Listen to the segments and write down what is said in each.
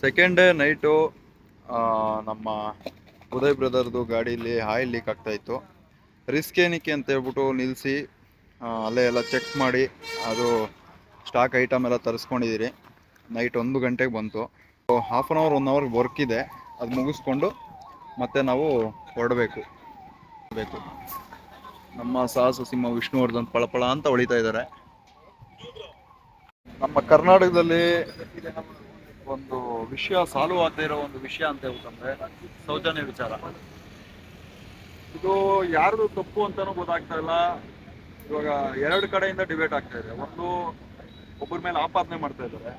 Second day night ನಮ್ಮ ಉದಯ್ ಬ್ರದರ್ದು ಗಾಡೀಲಿ oil leak ಆಗ್ತಾಯಿತ್ತು. ರಿಸ್ಕ್ ಏನಕ್ಕೆ ಅಂತ ಹೇಳ್ಬಿಟ್ಟು ನಿಲ್ಲಿಸಿ ಅಲ್ಲೇ ಎಲ್ಲ ಚೆಕ್ ಮಾಡಿ ಅದು ಸ್ಟಾಕ್ ಐಟಮ್ ಎಲ್ಲ ತರಿಸ್ಕೊಂಡಿದ್ದೀರಿ. ನೈಟ್ 1 ಗಂಟೆಗೆ ಬಂತು. Half an hour 1 hour work ಇದೆ, ಅದು ಮುಗಿಸ್ಕೊಂಡು ಮತ್ತೆ ನಾವು ಹೊರಡಬೇಕು. ನಮ್ಮ ಸಾಹಸ ಸಿಂಹ ವಿಷ್ಣುವರ್ಧನ್ ಪಳಪಳ ಅಂತ ಹೊಳಿತಾ ಇದ್ದಾರೆ. ನಮ್ಮ ಕರ್ನಾಟಕದಲ್ಲಿ ಒಂದು ವಿಷಯ ಸಾಲ್ವ್ ಆಗದೆ ಇರೋ ಒಂದು ವಿಷಯ ಅಂತ ಹೇಳ್ಬೇಕಂದ್ರೆ ಸೌಜನ್ಯ ವಿಚಾರ. ಇದು ಯಾರ್ದು ತಪ್ಪು ಅಂತಾನೂ ಗೊತ್ತಾಗ್ತಾ ಇಲ್ಲ. ಇವಾಗ 2 ಕಡೆಯಿಂದ ಡಿಬೇಟ್ ಆಗ್ತಾ ಇದೆ. ಒಂದು, ಒಬ್ಬರ ಮೇಲೆ ಆಪಾದನೆ ಮಾಡ್ತಾ ಇದ್ದಾರೆ.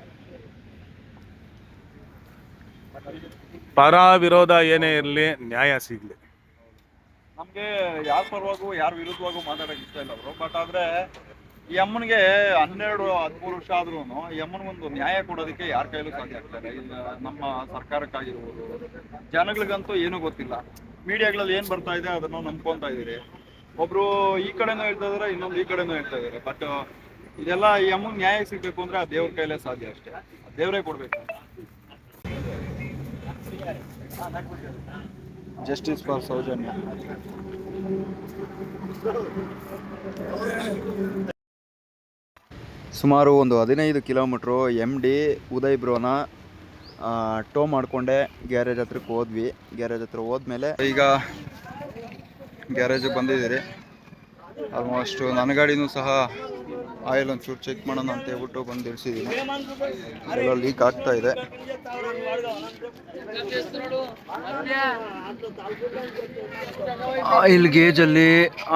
ಪರ ವಿರೋಧ ಏನೇ ಇರಲಿ, ನ್ಯಾಯ ಸಿಗ್ಲಿ. ನಮ್ಗೆ ಯಾರ ಪರವಾಗೂ ಯಾರ ವಿರುದ್ಧವಾಗೂ ಮಾತಾಡೋಕೆ ಇಷ್ಟ ಇಲ್ಲ ಅವರು. ಬಟ್ ಆದ್ರೆ ಈ ಅಮ್ಮನಿಗೆ 12-13 ವರ್ಷ ಆದ್ರೂ ಈ ಅಮ್ಮನಿಗೊಂದು ನ್ಯಾಯ ಕೊಡೋದಕ್ಕೆ ಯಾರ ಕೈಲೂ ಸಾಧ್ಯ ಆಗ್ತಾರೆ. ನಮ್ಮ ಸರ್ಕಾರಕ್ಕಾಗಿರ್ಬೋದು, ಜನಗಳಿಗಂತೂ ಏನೂ ಗೊತ್ತಿಲ್ಲ. ಮೀಡಿಯಾಗಳಲ್ಲಿ ಏನ್ ಬರ್ತಾ ಇದೆ ಅದನ್ನು ನಂಬ್ಕೊಂತಾ ಇದೀರಿ. ಒಬ್ರು ಈ ಕಡೆನೂ ಹೇಳ್ತಾ ಇದಾರೆ, ಇನ್ನೊಂದು ಈ ಕಡೆನೂ ಹೇಳ್ತಾ ಇದಾರೆ. ಬಟ್ ಇದೆಲ್ಲ ಈ ಅಮ್ಮನ್ ನ್ಯಾಯ ಸಿಗ್ಬೇಕು ಅಂದ್ರೆ ಆ ದೇವ್ರ ಕೈಲೇ ಸಾಧ್ಯ ಅಷ್ಟೇ. ದೇವರೇ ಕೊಡ್ಬೇಕು. Justice for Soujanya. ಸುಮಾರು ಒಂದು 15 ಕಿಲೋಮೀಟ್ರು MD ಉದಯ್ ಬ್ರೋನ ಟೋ ಮಾಡಿಕೊಂಡೆ ಗ್ಯಾರೇಜ್ ಹತ್ರಕ್ಕೆ ಹೋದ್ವಿ. ಗ್ಯಾರೇಜ್ ಹತ್ರ ಹೋದ್ಮೇಲೆ ಈಗ ಗ್ಯಾರೇಜಿಗೆ ಬಂದಿದ್ದೀರಿ. ಆಲ್ಮೋಸ್ಟ್ ನನ್ನ ಗಾಡಿನೂ ಸಹ ಆಯಿಲ್ ಒಂಚೂರು ಚೆಕ್ ಮಾಡೋಣ ಅಂತ ಹೇಳ್ಬಿಟ್ಟು ಬಂದು ಇಳಿಸಿದ್ದೀನಿ. ಎಲ್ಲ ಲೀಕ್ ಆಗ್ತಾ ಇದೆ. ಆಯಿಲ್ ಗೇಜಲ್ಲಿ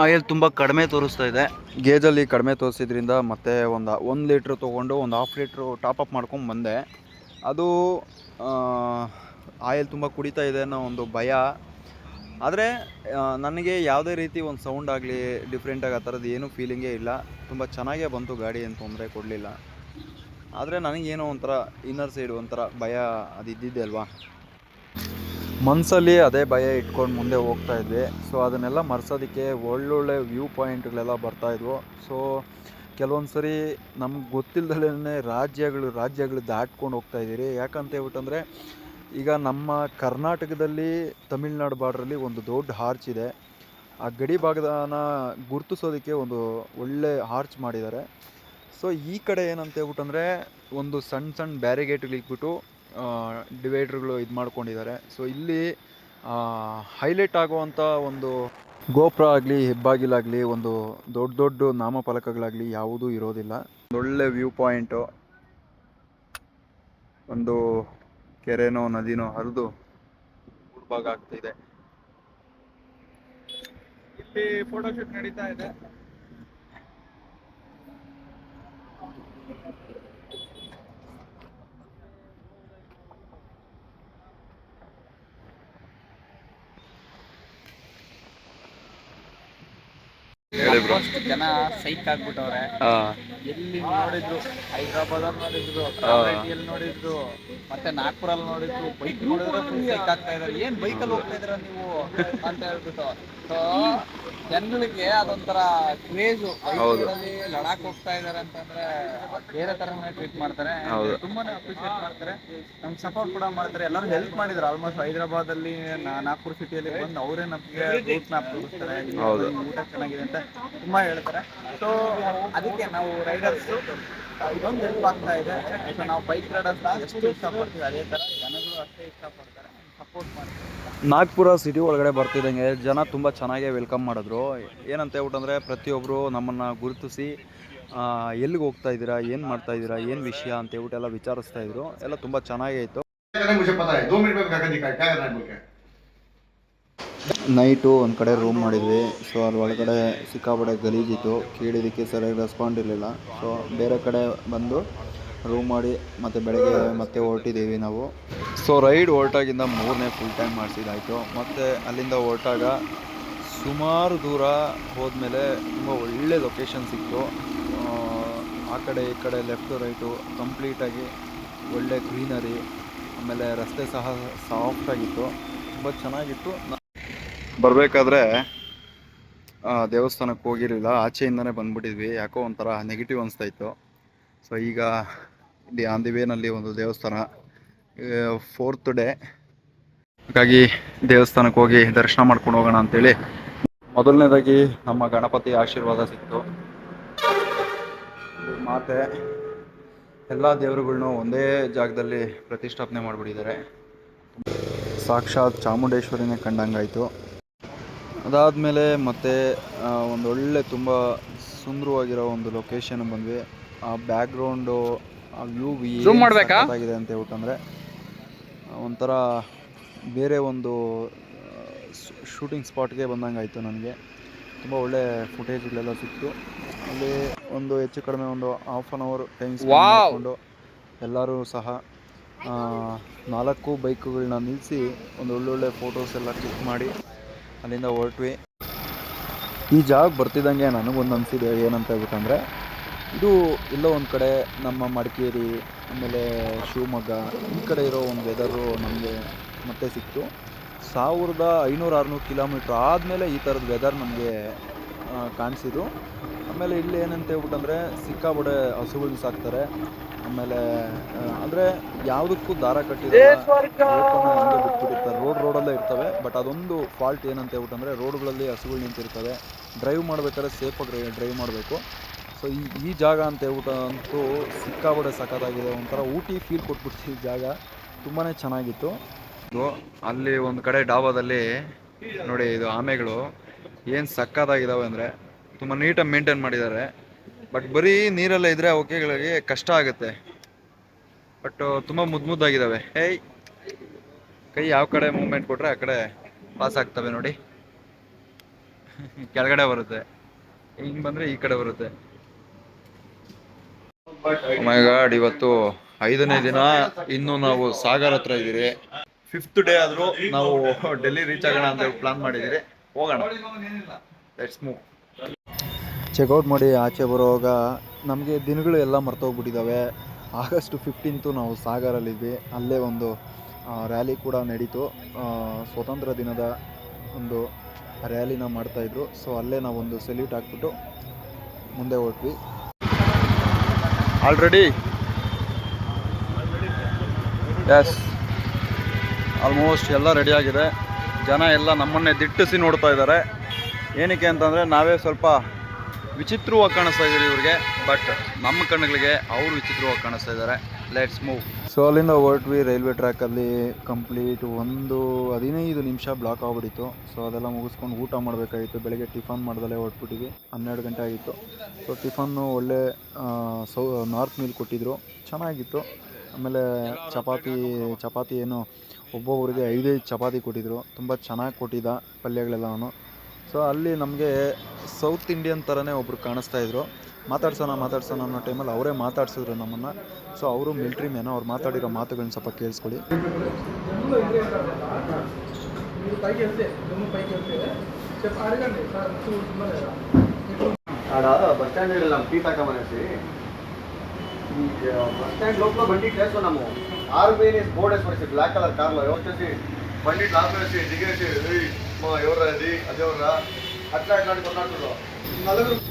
ಆಯಿಲ್ ತುಂಬ ಕಡಿಮೆ ತೋರಿಸ್ತಾ ಇದೆ. ಗೇಜಲ್ಲಿ ಕಡಿಮೆ ತೋರಿಸಿದ್ರಿಂದ ಮತ್ತೆ ಒಂದು 1 ಲೀಟ್ರ್ ತೊಗೊಂಡು ಒಂದು 1/2 ಲೀಟ್ರು ಟಾಪಪ್ ಮಾಡ್ಕೊಂಡು ಬಂದೆ. ಅದು ಆಯಿಲ್ ತುಂಬ ಕುಡಿತಾ ಇದೆ ಅನ್ನೋ ಒಂದು ಭಯ. ಆದರೆ ನನಗೆ ಯಾವುದೇ ರೀತಿ ಒಂದು ಸೌಂಡ್ ಆಗಲಿ ಡಿಫ್ರೆಂಟಾಗಿ ಆ ಥರದ್ದು ಏನೂ ಫೀಲಿಂಗೇ ಇಲ್ಲ. ತುಂಬ ಚೆನ್ನಾಗೇ ಬಂತು, ಗಾಡಿ ಏನು ತೊಂದರೆ ಕೊಡಲಿಲ್ಲ. ಆದರೆ ನನಗೇನೋ ಒಂಥರ ಇನ್ನರ್ ಸೈಡ್ ಒಂಥರ ಭಯ ಅದು ಇದ್ದಿದ್ದೆ ಅಲ್ವಾ. ಮನಸ್ಸಲ್ಲಿ ಅದೇ ಭಯ ಇಟ್ಕೊಂಡು ಮುಂದೆ ಹೋಗ್ತಾ ಇದ್ವಿ. ಸೊ ಅದನ್ನೆಲ್ಲ ಮರೆಸೋದಕ್ಕೆ ಒಳ್ಳೊಳ್ಳೆ ವ್ಯೂ ಪಾಯಿಂಟ್ಗಳೆಲ್ಲ ಬರ್ತಾಯಿದ್ವು. ಸೊ ಕೆಲವೊಂದು ಸರಿ ನಮ್ಗೆ ಗೊತ್ತಿಲ್ಲದಲೇ ರಾಜ್ಯಗಳು ದಾಟ್ಕೊಂಡು ಹೋಗ್ತಾಯಿದ್ದೀರಿ. ಯಾಕಂತ ಹೇಳ್ಬಿಟ್ಟಂದರೆ ಈಗ ನಮ್ಮ ಕರ್ನಾಟಕದಲ್ಲಿ ತಮಿಳ್ನಾಡು ಬಾರ್ಡ್ರಲ್ಲಿ ಒಂದು ದೊಡ್ಡ ಆರ್ಚ್ ಇದೆ. ಆ ಗಡಿ ಭಾಗನ ಗುರುತಿಸೋದಕ್ಕೆ ಒಂದು ಒಳ್ಳೆ ಆರ್ಚ್ ಮಾಡಿದ್ದಾರೆ. ಸೊ ಈ ಕಡೆ ಏನಂತ ಹೇಳ್ಬಿಟ್ಟಂದರೆ ಒಂದು ಸಣ್ಣ ಬ್ಯಾರಿಗೇಟ್ಗಳಿಟ್ಬಿಟ್ಟು ಡಿವೈಡ್ರುಗಳು ಇದು ಮಾಡ್ಕೊಂಡಿದ್ದಾರೆ. ಸೊ ಇಲ್ಲಿ ಹೈಲೈಟ್ ಆಗುವಂಥ ಒಂದು ಗೋಪುರ ಆಗಲಿ, ಹೆಬ್ಬಾಗಿಲಾಗಲಿ, ಒಂದು ದೊಡ್ಡ ನಾಮಫಲಕಗಳಾಗಲಿ ಯಾವುದೂ ಇರೋದಿಲ್ಲ. ಒಳ್ಳೆ ವ್ಯೂ ಪಾಯಿಂಟು. ಒಂದು ಕೆರೆನೋ ನದಿನೋ ಹರಿದು ಭಾಗ ಆಗ್ತಿದೆ. ಇಲ್ಲಿ ಫೋಟೋಶೂಟ್ ನಡೀತಾ ಇದೆ. ಜನ ಸೈಕ್ ಆಗ್ಬಿಟ್ಟವ್ರೆ. ಎಲ್ಲಿ ನೋಡಿದ್ರು ಹೈದರಾಬಾದ್ ನೋಡಿದ್ರು, ಎಲ್ಲಿ ನೋಡಿದ್ರು, ಮತ್ತೆ ನಾಗ್ಪುರಲ್ಲಿ ನೋಡಿದ್ರು, ಬೈಕ್ ನೋಡಿದ್ರೆ ಫುಲ್ ಸೈಕ್ ಆಗ್ತಾ ಇದಾರೆ. ಏನ್ ಬೈಕಲ್ಲಿ ಹೋಗ್ತಾ ಇದ್ರ ನೀವು ಅಂತ ಹೇಳ್ಬಿಟ್ಟು. ಸೊ ಜನಗಳಿಗೆ ಅದೊಂಥರ ಕ್ರೇಜು. ಬೈಕ್ಗಳಲ್ಲಿ ಲಡಾಖ್ ಹೋಗ್ತಾ ಇದಾರೆ ಅಂತಂದ್ರೆ ಬೇರೆ ತರನೇ ಟ್ರೀಟ್ ಮಾಡ್ತಾರೆ. ತುಂಬಾನೇ ಅಪ್ರಿಶಿಯೇಟ್ ಮಾಡ್ತಾರೆ, ನಮ್ಗೆ ಸಪೋರ್ಟ್ ಕೂಡ ಮಾಡ್ತಾರೆ. ಎಲ್ಲರೂ ಹೆಲ್ಪ್ ಮಾಡಿದ್ರು. ಆಲ್ಮೋಸ್ಟ್ ಹೈದರಾಬಾದ್ ಅಲ್ಲಿ ನಾಗ್ಪುರ್ ಸಿಟಿಯಲ್ಲಿ ಬಂದು ಅವರೇ ನಮಗೆ ರೂಟ್ ಮ್ಯಾಪ್ ತೋರಿಸ್ತಾರೆ, ಊಟ ಚೆನ್ನಾಗಿದೆ ಅಂತ ತುಂಬಾ ಹೇಳ್ತಾರೆ. ಸೊ ಅದಕ್ಕೆ ನಾವು ರೈಡರ್ಸ್ ಇದೊಂದು ಹೆಲ್ಪ್ ಆಗ್ತಾ ಇದೆ. ಸೊ ನಾವು ಬೈಕ್ ರೈಡರ್ಸ್ ಎಷ್ಟು ಇಷ್ಟಪಡ್ತೀವಿ ಅದೇ ತರ ಜನಗಳು ಅಷ್ಟೇ ಇಷ್ಟಪಡ್ತಾರೆ, ಸಪೋರ್ಟ್ ಮಾಡ್ತಾರೆ. ನಾಗ್ಪುರ ಸಿಟಿ ಒಳಗಡೆ ಬರ್ತಿದ್ದಂಗೆ ಜನ ತುಂಬ ಚೆನ್ನಾಗೇ ವೆಲ್ಕಮ್ ಮಾಡಿದ್ರು. ಏನಂತ ಹೇಳ್ಬಿಟ್ಟಂದರೆ ಪ್ರತಿಯೊಬ್ಬರು ನಮ್ಮನ್ನು ಗುರುತಿಸಿ ಎಲ್ಲಿಗೆ ಹೋಗ್ತಾ ಇದ್ದೀರಾ, ಏನು ಮಾಡ್ತಾ ಇದ್ದೀರಾ, ಏನು ವಿಷಯ ಅಂತ ಹೇಳ್ಬಿಟ್ಟು ಎಲ್ಲ ವಿಚಾರಿಸ್ತಾ ಇದ್ರು. ಎಲ್ಲ ತುಂಬ ಚೆನ್ನಾಗೇ ಇತ್ತು. ನೈಟು ಒಂದು ಕಡೆ ರೂಮ್ ಮಾಡಿದ್ವಿ. ಸೊ ಅದ್ರ ಒಳಗಡೆ ಸಿಕ್ಕಾಪಟ್ಟೆ ಗಲೀಜಿತ್ತು, ಕೇಳಿದ್ದಕ್ಕೆ ಸರಿಯಾಗಿ ರೆಸ್ಪಾಂಡ್ ಇರಲಿಲ್ಲ. ಸೊ ಬೇರೆ ಕಡೆ ಬಂದು ರೂಮ್ ಮಾಡಿ ಮತ್ತೆ ಬೆಳಗ್ಗೆ ಮತ್ತೆ ಹೊರಟಿದ್ದೀವಿ ನಾವು. ಸೊ ರೈಡ್ ಹೊರಟಾಗಿಂದ 3ನೇ ಫುಲ್ ಟೈಮ್ ಮಾಡಿಸಿದಾಯಿತು. ಮತ್ತು ಅಲ್ಲಿಂದ ಹೊರಟಾಗ ಸುಮಾರು ದೂರ ಹೋದ್ಮೇಲೆ ತುಂಬ ಒಳ್ಳೆ ಲೊಕೇಶನ್ ಸಿಕ್ತು. ಆ ಕಡೆ ಈ ಕಡೆ ಲೆಫ್ಟು ರೈಟು ಕಂಪ್ಲೀಟಾಗಿ ಒಳ್ಳೆ ಗ್ರೀನರಿ, ಆಮೇಲೆ ರಸ್ತೆ ಸಹ ಸಾಫ್ಟಾಗಿತ್ತು, ತುಂಬ ಚೆನ್ನಾಗಿತ್ತು. ಬರಬೇಕಾದ್ರೆ ದೇವಸ್ಥಾನಕ್ಕೆ ಹೋಗಿರಲಿಲ್ಲ, ಆಚೆಯಿಂದನೇ ಬಂದ್ಬಿಟ್ಟಿದ್ವಿ. ಯಾಕೋ ಒಂಥರ ನೆಗೆಟಿವ್ ಅನಿಸ್ತಾಯಿತ್ತು. ಸೊ ಈಗ ಇಲ್ಲಿ ಆನ್ ದಿ ವೇನಲ್ಲಿ ಒಂದು ದೇವಸ್ಥಾನ, 4th ಡೇ. ಹಾಗಾಗಿ ದೇವಸ್ಥಾನಕ್ಕೆ ಹೋಗಿ ದರ್ಶನ ಮಾಡ್ಕೊಂಡು ಹೋಗೋಣ ಅಂತೇಳಿ ಮೊದಲನೇದಾಗಿ ನಮ್ಮ ಗಣಪತಿ ಆಶೀರ್ವಾದ ಸಿಕ್ತು. ಮಾತೆ ಎಲ್ಲ ದೇವರುಗಳ್ನು ಒಂದೇ ಜಾಗದಲ್ಲಿ ಪ್ರತಿಷ್ಠಾಪನೆ ಮಾಡಿಬಿಟ್ಟಿದ್ದಾರೆ. ಸಾಕ್ಷಾತ್ ಚಾಮುಂಡೇಶ್ವರಿನೇ ಕಂಡಂಗಾಯಿತು. ಅದಾದಮೇಲೆ ಮತ್ತೆ ಒಂದೊಳ್ಳೆ ತುಂಬ ಸುಂದರವಾಗಿರೋ ಒಂದು ಲೊಕೇಶನ್ ಬಂದ್ವಿ. ಆ ಬ್ಯಾಕ್ಗ್ರೌಂಡು, ಆ ವ್ಯೂ ಆಗಿದೆ ಅಂತ ಹೇಳ್ಬೇಕಂದ್ರೆ ಒಂಥರ ಬೇರೆ ಒಂದು ಶೂಟಿಂಗ್ ಸ್ಪಾಟ್ಗೆ ಬಂದಂಗೆ ಆಯಿತು. ನನಗೆ ತುಂಬ ಒಳ್ಳೆ ಫುಟೇಜ್ಗಳೆಲ್ಲ ಸಿಕ್ತು. ಅಲ್ಲಿ ಒಂದು ಹೆಚ್ಚು ಕಡಿಮೆ ಒಂದು half an hour time spend ಮಾಡಿಕೊಂಡು ಎಲ್ಲರೂ ಸಹ 4 ಬೈಕುಗಳನ್ನ ನಿಲ್ಲಿಸಿ ಒಂದು ಒಳ್ಳೊಳ್ಳೆ ಫೋಟೋಸ್ ಎಲ್ಲ ಕ್ಲಿಕ್ ಮಾಡಿ ಅಲ್ಲಿಂದ ಹೊರಟ್ವಿ. ಈ ಜಾಗ ಬರ್ತಿದ್ದಂಗೆ ನನಗೊಂದು ಅನಿಸಿದೆ, ಏನಂತ ಹೇಳ್ಬಿಟ್ಟಂದರೆ ಇದು ಎಲ್ಲೋ ಒಂದು ಕಡೆ ನಮ್ಮ ಮಡಿಕೇರಿ ಆಮೇಲೆ ಶಿವಮೊಗ್ಗ ಈ ಕಡೆ ಇರೋ ಒಂದು ವೆದರು ನಮಗೆ ಮತ್ತೆ ಸಿಕ್ತು. 1500-600 ಕಿಲೋಮೀಟ್ರ್ ಆದಮೇಲೆ ಈ ಥರದ ವೆದರ್ ನಮಗೆ ಕಾಣಿಸಿದ್ದು. ಆಮೇಲೆ ಇಲ್ಲಿ ಏನಂತ ಹೇಳ್ಬಿಟ್ಟಂದರೆ ಸಿಕ್ಕಾಬಡೆ ಹಸುಗಳನ್ನ ಸಾಕ್ತಾರೆ. ಆಮೇಲೆ ಅಂದರೆ ಯಾವುದಕ್ಕೂ ದಾರ ಬಿಟ್ಬಿಟ್ಟಿರ್ತಾರೆ, ರೋಡಲ್ಲೇ ಇರ್ತವೆ. ಬಟ್ ಅದೊಂದು ಫಾಲ್ಟ್ ಏನಂತ ಹೇಳ್ಬಿಟ್ಟಂದರೆ ರೋಡ್ಗಳಲ್ಲಿ ಹಸುಗಳು ನಿಂತಿರ್ತವೆ. ಡ್ರೈವ್ ಮಾಡ್ಬೇಕಾದ್ರೆ ಸೇಫಾಗಿ ಡ್ರೈವ್ ಮಾಡಬೇಕು. ಸೊ ಈ ಜಾಗ ಅಂತ ಹೇಳ್ಬಿಟ್ಟು ಅಂತೂ ಸಿಕ್ಕಾಬಡೆ ಸಖತ್ತಾಗಿದೆ. ಒಂಥರ ಊಟಿ ಫೀಲ್ ಕೊಟ್ಬಿಡ್ತು ಈ ಜಾಗ, ತುಂಬಾ ಚೆನ್ನಾಗಿತ್ತು. ಅಲ್ಲಿ ಒಂದು ಕಡೆ ಡಾಬಾದಲ್ಲಿ ನೋಡಿ, ಇದು ಆಮೆಗಳು ಏನು ಸಕ್ಕತ್ತಾಗಿದ್ದಾವೆ ಅಂದರೆ ತುಂಬ ನೀಟಾಗಿ ಮೇಂಟೈನ್ ಮಾಡಿದ್ದಾರೆ. ಬಟ್ ಬರೀ ನೀರಲ್ಲೇ ಇದ್ದರೆ ಅವಕ್ಕೆಗಳಿಗೆ ಕಷ್ಟ ಆಗುತ್ತೆ. ಬಟ್ ತುಂಬ ಮುದ್ದಾಗಿದ್ದಾವೆ. ಕೈ ಯಾವ ಕಡೆ ಮೂವ್ಮೆಂಟ್ ಕೊಟ್ಟರೆ ಆ ಕಡೆ ಪಾಸ್ ಆಗ್ತವೆ ನೋಡಿ. ಕೆಳಗಡೆ ಬರುತ್ತೆ, ಹಿಂಗೆ ಬಂದರೆ ಈ ಕಡೆ ಬರುತ್ತೆ. ಮೈ ಗಾಡ್, ಇವತ್ತು 5ನೇ ದಿನ. ಇನ್ನು ನಾವು ಸಾಗರ್ ಹತ್ರ ಇದ್ದೀರಿ. 5th ಡೇ ಆದರೂ ನಾವು ಡೆಲ್ಲಿ ರೀಚ್ ಆಗೋಣ ಅಂತ ಪ್ಲಾನ್ ಮಾಡಿದ್ದೀರಿ. ಹೋಗೋಣ, ಲೆಟ್ಸ್ ಮೂವ್. ಚೆಕ್ಔಟ್ ಮಾಡಿ ಆಚೆ ಬರುವಾಗ ನಮಗೆ ದಿನಗಳು ಎಲ್ಲ ಮರ್ತೋಗ್ಬಿಟ್ಟಿದ್ದಾವೆ. ಆಗಸ್ಟ್ 15 ನಾವು ಸಾಗರಲ್ಲಿದ್ವಿ. ಅಲ್ಲೇ ಒಂದು ರ್ಯಾಲಿ ಕೂಡ ನಡೀತು. ಸ್ವತಂತ್ರ ದಿನದ ಒಂದು ರ್ಯಾಲಿನ ಮಾಡ್ತಾಯಿದ್ರು. ಸೊ ಅಲ್ಲೇ ನಾವೊಂದು ಸೆಲ್ಯೂಟ್ ಹಾಕ್ಬಿಟ್ಟು ಮುಂದೆ ಹೊರಟ್ವಿ. ಆಲ್ರೆಡಿ ಎಸ್, ಆಲ್ಮೋಸ್ಟ್ ಎಲ್ಲ ರೆಡಿಯಾಗಿದೆ. ಜನ ಎಲ್ಲ ನಮ್ಮನ್ನೇ ದಿಟ್ಟಿಸಿ ನೋಡ್ತಾ ಇದ್ದಾರೆ. ಏನಕ್ಕೆ ಅಂತಂದರೆ ನಾವೇ ಸ್ವಲ್ಪ ವಿಚಿತ್ರವಾಗಿ ಕಾಣಿಸ್ತಾ ಇದ್ದೀರಿ ಇವ್ರಿಗೆ, ಬಟ್ ನಮ್ಮ ಕಣ್ಣುಗಳಿಗೆ ಅವರು ವಿಚಿತ್ರವಾಗಿ ಕಾಣಿಸ್ತಾ ಇದ್ದಾರೆ. Let's move. ಸೊ ಅಲ್ಲಿಂದ ಹೊರಟ್ವಿ. ರೈಲ್ವೆ ಟ್ರ್ಯಾಕಲ್ಲಿ ಕಂಪ್ಲೀಟ್ ಒಂದು 15 ನಿಮಿಷ ಬ್ಲಾಕ್ ಆಗಿಬಿಟ್ಟಿತ್ತು. ಸೊ ಅದೆಲ್ಲ ಮುಗಿಸ್ಕೊಂಡು ಊಟ ಮಾಡಬೇಕಾಗಿತ್ತು. ಬೆಳಗ್ಗೆ ಟಿಫನ್ ಮಾಡ್ದಲ್ಲೇ ಹೊರಟ್ಬಿಟ್ಟಿವಿ. 12 ಗಂಟೆ ಆಗಿತ್ತು. ಸೊ ಟಿಫನ್ನು ಒಳ್ಳೆ ನಾರ್ತ್ ಮೀಲ್ ಕೊಟ್ಟಿದ್ದರು, ಚೆನ್ನಾಗಿತ್ತು. ಆಮೇಲೆ ಚಪಾತಿ ಏನು ಒಬ್ಬೊಬ್ಬರಿಗೆ 5 ಚಪಾತಿ ಕೊಟ್ಟಿದ್ದರು. ತುಂಬ ಚೆನ್ನಾಗಿ ಕೊಟ್ಟಿದ್ದ ಪಲ್ಯಗಳೆಲ್ಲವೂ. ಸೊ ಅಲ್ಲಿ ನಮಗೆ ಸೌತ್ ಇಂಡಿಯನ್ ಥರನೇ ಒಬ್ಬರು ಕಾಣಿಸ್ತಾಯಿದ್ರು. ಮಾತಾಡ್ಸೋಣ ಅನ್ನೋ ಟೈಮಲ್ಲಿ ಅವರೇ ಮಾತಾಡ್ಸಿದ್ರು ನಮ್ಮನ್ನು. ಸೊ ಅವರು ಮಿಲ್ಟ್ರಿ ಮ್ಯಾನ್, ಅವ್ರು ಮಾತಾಡಿರೋ ಮಾತುಗಳನ್ನ ಸ್ವಲ್ಪ ಕೇಳಿಸ್ಕೊಳ್ಳಿ. బస్ స్టాండ్ వెళ్ళాం టీ తాకమనేసి బస్ స్టాండ్ లోపల బండి చేస్తున్నాము. ఆర్బీఐ బోర్డు వేసి బ్లాక్ కలర్ కార్లో వచ్చేసి బండి లాక్ వేసి దిగేసి ఎవర్రా అది అదెవర్రా అట్లా అట్లాంటి కొట్లాడుతున్నాం.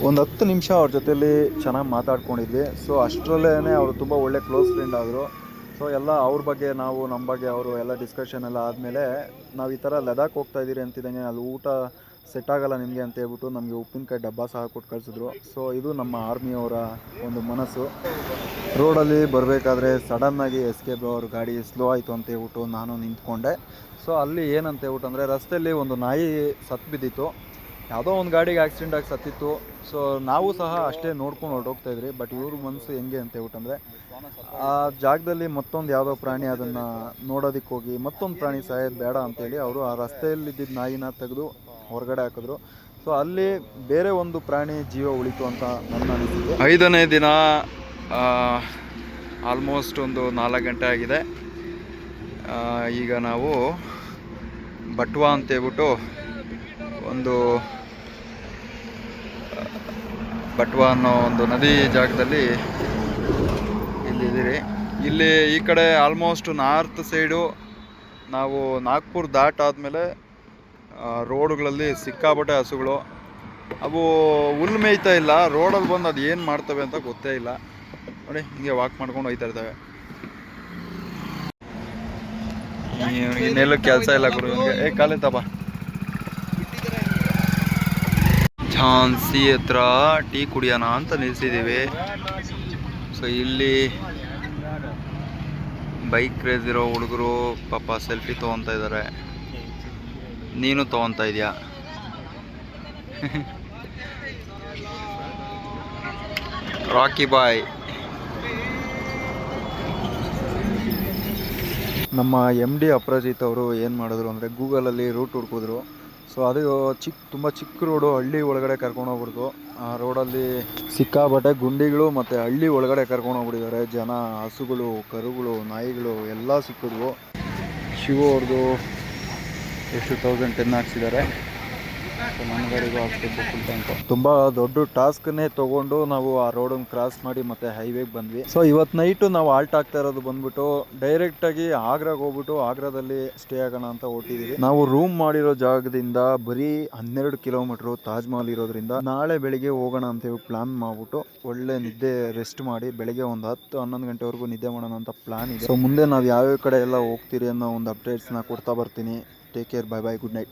ಒಂದು 10 ನಿಮಿಷ ಅವ್ರ ಜೊತೆಲಿ ಚೆನ್ನಾಗಿ ಮಾತಾಡ್ಕೊಂಡಿದ್ವಿ. ಸೊ ಅಷ್ಟರಲ್ಲೇ ಅವರು ತುಂಬ ಒಳ್ಳೆ ಕ್ಲೋಸ್ ಫ್ರೆಂಡ್ ಆದರು. ಸೊ ಎಲ್ಲ ಅವ್ರ ಬಗ್ಗೆ ನಾವು ನಮ್ಮ ಬಗ್ಗೆ ಅವರು ಎಲ್ಲ ಡಿಸ್ಕಷನ್ ಎಲ್ಲ ಆದಮೇಲೆ ನಾವು ಈ ಥರ ಲದಾಖ್ ಹೋಗ್ತಾ ಇದ್ದೀರಿ ಅಂತಿದ್ದಂಗೆ ಅಲ್ಲಿ ಊಟ ಸೆಟ್ ಆಗಲ್ಲ ನಿಮಗೆ ಅಂತ ಹೇಳ್ಬಿಟ್ಟು ನಮಗೆ ಉಪ್ಪಿನಕಾಯಿ ಡಬ್ಬ ಸಹ ಕೊಟ್ಟು ಕಳಿಸಿದ್ರು. ಸೊ ಇದು ನಮ್ಮ ಆರ್ಮಿಯವರ ಒಂದು ಮನಸ್ಸು. ರೋಡಲ್ಲಿ ಬರಬೇಕಾದ್ರೆ ಸಡನ್ನಾಗಿ ಎಸ್ಕೇಪ್ ಅವ್ರ ಗಾಡಿ ಸ್ಲೋ ಆಯಿತು ಅಂತ ಹೇಳ್ಬಿಟ್ಟು ನಾನು ನಿಂತ್ಕೊಂಡೆ. ಸೊ ಅಲ್ಲಿ ಏನಂತ ಹೇಳ್ಬಿಟ್ಟು ಅಂದರೆ ರಸ್ತೆಯಲ್ಲಿ ಒಂದು ನಾಯಿ ಸತ್ತು ಬಿದ್ದಿತ್ತು. ಯಾವುದೋ ಒಂದು ಗಾಡಿಗೆ ಆಕ್ಸಿಡೆಂಟ್ ಆಗಿ ಸತ್ತಿತ್ತು. ಸೊ ನಾವು ಸಹ ಅಷ್ಟೇ ನೋಡ್ಕೊಂಡು ಹೊರಟೋಗ್ತಾಯಿದ್ರಿ. ಬಟ್ ಇವ್ರ ಮನಸ್ಸು ಹೆಂಗೆ ಅಂತ ಹೇಳ್ಬಿಟ್ಟಂದರೆ ಆ ಜಾಗದಲ್ಲಿ ಮತ್ತೊಂದು ಯಾವುದೋ ಪ್ರಾಣಿ ಅದನ್ನು ನೋಡೋದಕ್ಕೆ ಹೋಗಿ ಮತ್ತೊಂದು ಪ್ರಾಣಿ ಸಾಯೋದು ಬೇಡ ಅಂತೇಳಿ ಅವರು ಆ ರಸ್ತೆಯಲ್ಲಿದ್ದಿದ್ದ ನಾಯಿನ ತೆಗೆದು ಹೊರಗಡೆ ಹಾಕಿದ್ರು. ಸೊ ಅಲ್ಲಿ ಬೇರೆ ಒಂದು ಪ್ರಾಣಿ ಜೀವ ಉಳಿತು ಅಂತ ನನ್ನ ಅನಿಸಿಕೆ. 5ನೇ ದಿನ ಆಲ್ಮೋಸ್ಟ್ ಒಂದು 4 ಗಂಟೆ ಆಗಿದೆ. ಈಗ ನಾವು ಬಟ್ವಾ ಅಂತೇಳ್ಬಿಟ್ಟು ಒಂದು ಬಟ್ವಾ ಅನ್ನೋ ಒಂದು ನದಿ ಜಾಗದಲ್ಲಿ ಇಲ್ಲಿದ್ದೀರಿ. ಇಲ್ಲಿ ಈ ಕಡೆ ಆಲ್ಮೋಸ್ಟ್ ನಾರ್ತ್ ಸೈಡು ನಾವು ನಾಗ್ಪುರ್ ದಾಟಾದಮೇಲೆ ರೋಡ್ಗಳಲ್ಲಿ ಸಿಕ್ಕಾಪಟ್ಟೆ ಹಸುಗಳು. ಅವು ಹುಲ್ಲು ಮೇಯ್ತಾ ಇಲ್ಲ, ರೋಡಲ್ಲಿ ಬಂದು ಅದು ಏನು ಮಾಡ್ತವೆ ಅಂತ ಗೊತ್ತೇ ಇಲ್ಲ. ನೋಡಿ ಹಿಂಗೆ ವಾಕ್ ಮಾಡ್ಕೊಂಡು ಹೋಗ್ತಾ ಇರ್ತವೆ. ಇನ್ನೆಲ್ಲೂ ಕೆಲಸ ಇಲ್ಲ ಗುರು ಇವ್ನಿಗೆ. ಕಾಲೇ ತಬ. ಝಾನ್ಸಿ ಹತ್ರ ಟೀ ಕುಡಿಯೋಣ ಅಂತ ನಿಲ್ಸಿದ್ದೀವಿ. ಸೊ ಇಲ್ಲಿ ಬೈಕ್ ಕ್ರೇಜ್ ಇರೋ ಹುಡುಗರು ಪಾಪ ಸೆಲ್ಫಿ ತೊಗೊತಾ ಇದ್ದಾರೆ. ನೀನು ತೊಗೊತಾ ಇದೆಯಾ? ರಾಕಿ ಬಾಯ್. ನಮ್ಮ MD ಅಪರಾಜಿತ್ ಅವರು ಏನು ಮಾಡಿದ್ರು ಅಂದರೆ ಗೂಗಲಲ್ಲಿ ರೂಟ್ ಹುಡ್ಕಿದ್ರು. ಸೊ ಅದು ತುಂಬ ಚಿಕ್ಕ ರೋಡು, ಹಳ್ಳಿ ಒಳಗಡೆ ಕರ್ಕೊಂಡೋಗ್ಬಿಡ್ತು. ಆ ರೋಡಲ್ಲಿ ಸಿಕ್ಕಾಬಟ್ಟೆ ಗುಂಡಿಗಳು ಮತ್ತು ಹಳ್ಳಿ ಒಳಗಡೆ ಕರ್ಕೊಂಡೋಗ್ಬಿಟ್ಟಿದ್ದಾರೆ. ಜನ, ಹಸುಗಳು, ಕರುಗಳು, ನಾಯಿಗಳು ಎಲ್ಲ ಸಿಕ್ಕಿದ್ವು. ಶಿವು ಅವ್ರದ್ದು ಎಷ್ಟು 1010 ಹಾಕ್ಸಿದ್ದಾರೆ. ಸೊ ನನ್ನ ಗಾಡಿಗೂ ಹಾಕ್ಸ್ಬೇಕು ಫುಲ್ ಟ್ಯಾಂಕ್. ತುಂಬ ದೊಡ್ಡ ಟಾಸ್ಕನ್ನೇ ತೊಗೊಂಡು ನಾವು ಆ ರೋಡನ್ನು ಕ್ರಾಸ್ ಮಾಡಿ ಮತ್ತೆ ಹೈವೇಗೆ ಬಂದ್ವಿ. ಸೊ ಇವತ್ತು ನೈಟು ನಾವು ಆಲ್ಟ್ ಆಗ್ತಾ ಇರೋದು ಬಂದ್ಬಿಟ್ಟು ಡೈರೆಕ್ಟಾಗಿ ಆಗ್ರಾಗೆ ಹೋಗ್ಬಿಟ್ಟು ಆಗ್ರಾದಲ್ಲಿ ಸ್ಟೇ ಆಗೋಣ ಅಂತ ಹೊರಟಿದ್ದೀವಿ. ನಾವು ರೂಮ್ ಮಾಡಿರೋ ಜಾಗದಿಂದ ಬರೀ 12 ಕಿಲೋಮೀಟ್ರು ತಾಜ್ ಮಹಲ್ ಇರೋದ್ರಿಂದ ನಾಳೆ ಬೆಳಿಗ್ಗೆ ಹೋಗೋಣ ಅಂತೇಳಿ ಪ್ಲಾನ್ ಮಾಡ್ಬಿಟ್ಟು ಒಳ್ಳೆ ನಿದ್ದೆ ರೆಸ್ಟ್ ಮಾಡಿ ಬೆಳಿಗ್ಗೆ ಒಂದು 10-11 ಗಂಟೆವರೆಗೂ ನಿದ್ದೆ ಮಾಡೋಣ ಅಂತ ಪ್ಲಾನ್ ಇದೆ. ಸೊ ಮುಂದೆ ನಾವು ಯಾವ್ಯಾವ ಕಡೆ ಎಲ್ಲ ಹೋಗ್ತೀರಿ ಅನ್ನೋ ಒಂದು ಅಪ್ಡೇಟ್ಸ್ನ ಕೊಡ್ತಾ ಬರ್ತೀನಿ. Take care, bye bye, good night.